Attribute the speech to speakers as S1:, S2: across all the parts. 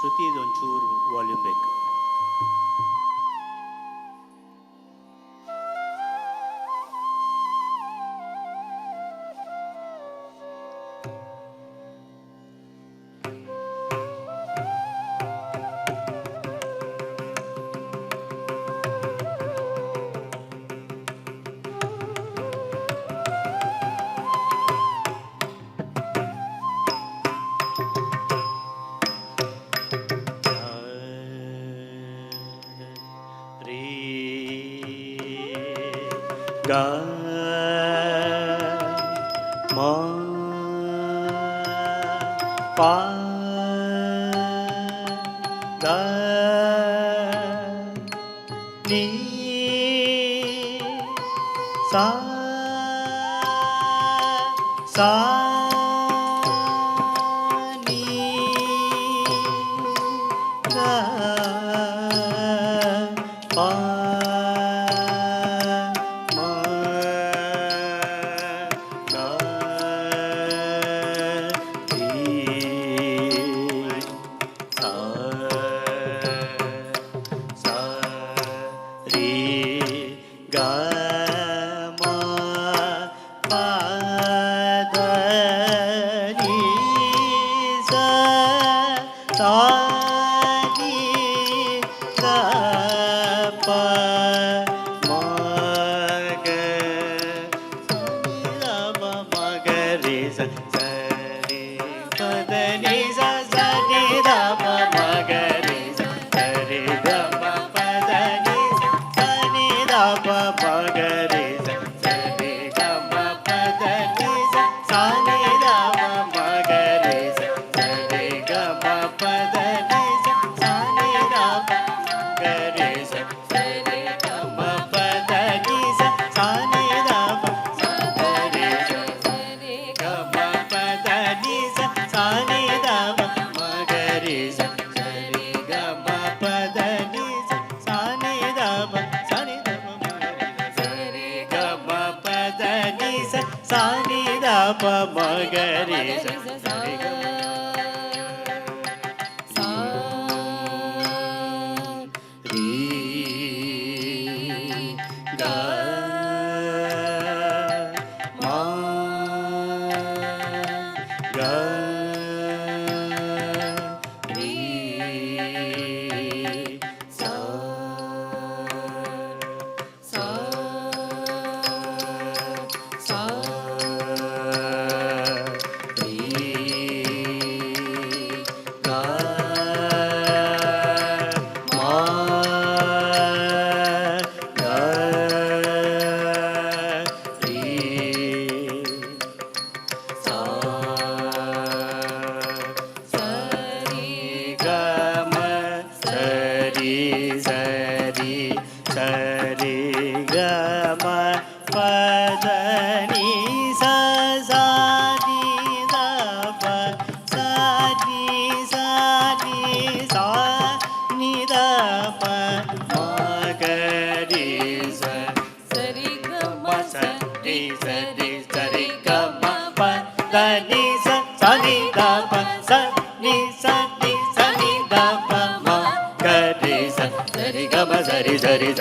S1: ಶ್ರುತಿ ಇದೊಂಚೂರು volume ಬೇಕು. ಗ ಮ ಪ ಗ ನೀ ಸಾ ಸಾ ನೀ ಗ ಪ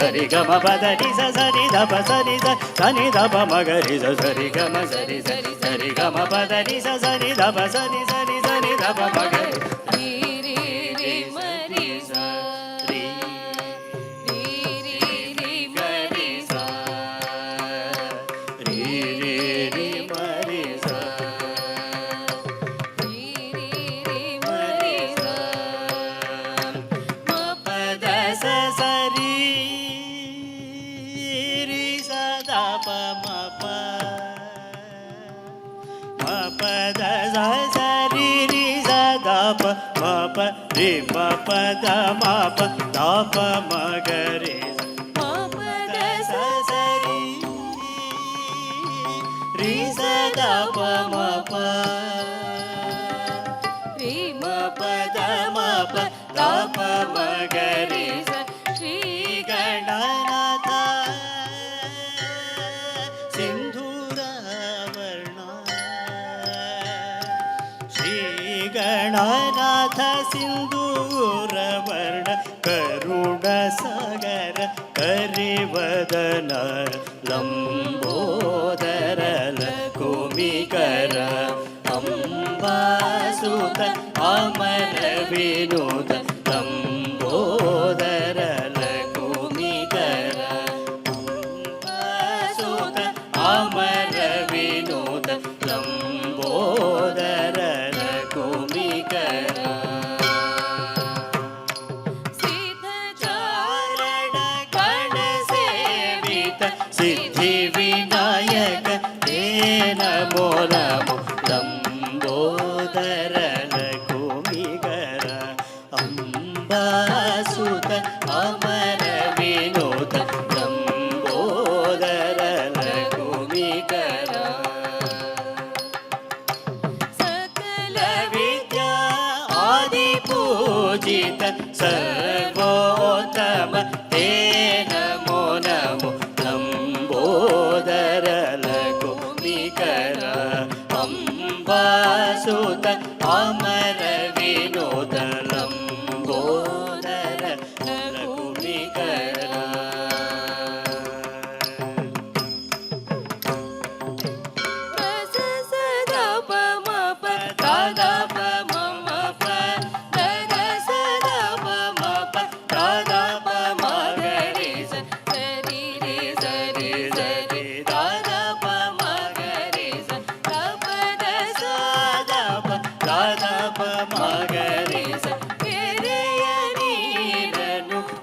S2: సరి గమ పదని సరి దప సరి సని దప మగరి సరి గమ సరి సరి సరి గమ పదని సరి దప సరి సరి సని దప మగరి ri ma pa da ma pa da pa ma ga re ma pa da sa sa ri sa da pa ma pa ri ma pa da ma pa da pa ma ga re Shri Gananatha Sindhura Varna Shri Gananatha Sindhura ಸುರವರ್ಣ ಕರುಣ ಸಾಗರ ಕರಿವದನ ಲಂಬೋದರ ಲಕುಮಿಕರ ಅಂಬಾಸುತ ಅಮರ ವಿನೋದ ಲಂಬೋದರ ಲಕುಮಿಕರ ಅಂಬಾಸುತ ಅಮರ ವಿನೋದ ಲಂಬೋದರ ಲಕುಮಿಕರ ಸಿದ್ಧಿ ವಿನಾಯಕ ತೇ ನಮೋ ನಮೋ ಲಂಬೋದರ ಲಕುಮಿಕರ ಅಂಬಾಸುತ ಅಮರ ವಿನೋದ ಲಂಬೋದರ ಲಕುಮಿಕರ ಸಕಲ ವಿದ್ಯಾ ಆದಿ ಪೂಜಿತ ಸರ್ವೋತ್ತಮ ತೇ ನಮೋ ನಮೋ ಲಂಬೋದರ ಲಕುಮಿಕರ ಅಂಬಾಸುತ ಅಮರ ವಿನೋದ ಲಂಬೋದರ ಲಕುಮಿಕರ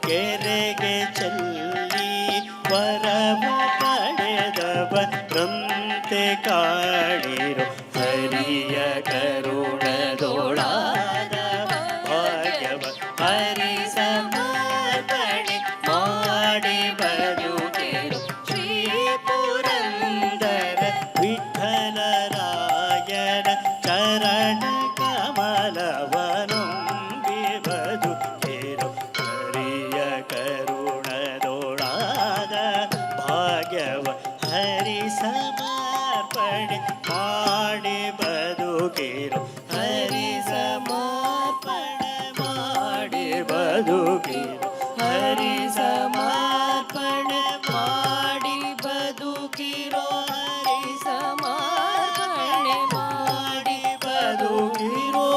S2: ಕೆರೆಗೆ ಚೆಲ್ಲಿ ವರವ ಪಡೆದವರಂತೆ ಕಾಣಿರು ಹರಿಯ ಕರುಣದೊಳಾದ ಭಾಗ್ಯವ ಹರಿ ಸಮರ್ಪಣೆ ಮಾಡಿ ಬದುಕಿರು ಶ್ರೀ ಪುರಂದರ ವಿಠಲರಾಯನ ಚರಣ ಕಮಲವನುಂಬಿ ಬದುಕಿರು ಹರಿಯ ಕರುಣದೊಳಾದ ಭಾಗ್ಯವ ಹರಿ ಸಮರ್ಪಣೆ ಮಾಡಿ ಬದುಕಿರು ಹರಿ ಸಮರ್ಪಣೆ ಮಾಡಿ ಬದುಕಿರು ಹರಿ ಸಮರ್ಪಣೆ ಮಾಡಿ ಬದುಕಿರೋ ಹರಿ ಸಮರ್ಪಣೆ ಮಾಡಿ ಬದುಕಿರೋ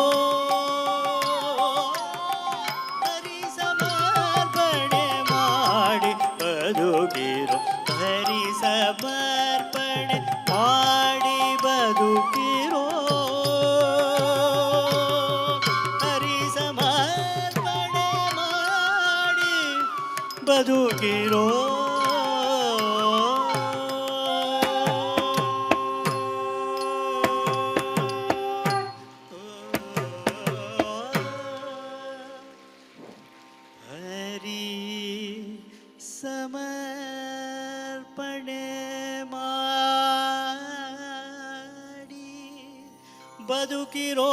S2: ಹರಿ ಸಮರ್ಪಣೆ ಮಾಡಿ ಬದುಕಿರೋ ಹರಿ ಸಮರ್ಪಣೆ ಮಾಡಿ ಬದುಕಿರೋ ಹರಿ ಸಮರ್ಪಣೆ ಮಾಡಿ ಬದುಕಿರೋ ಹರಿ ಸಮರ್ಪಣೆ ಮಾಡಿ ಬದುಕಿರೋ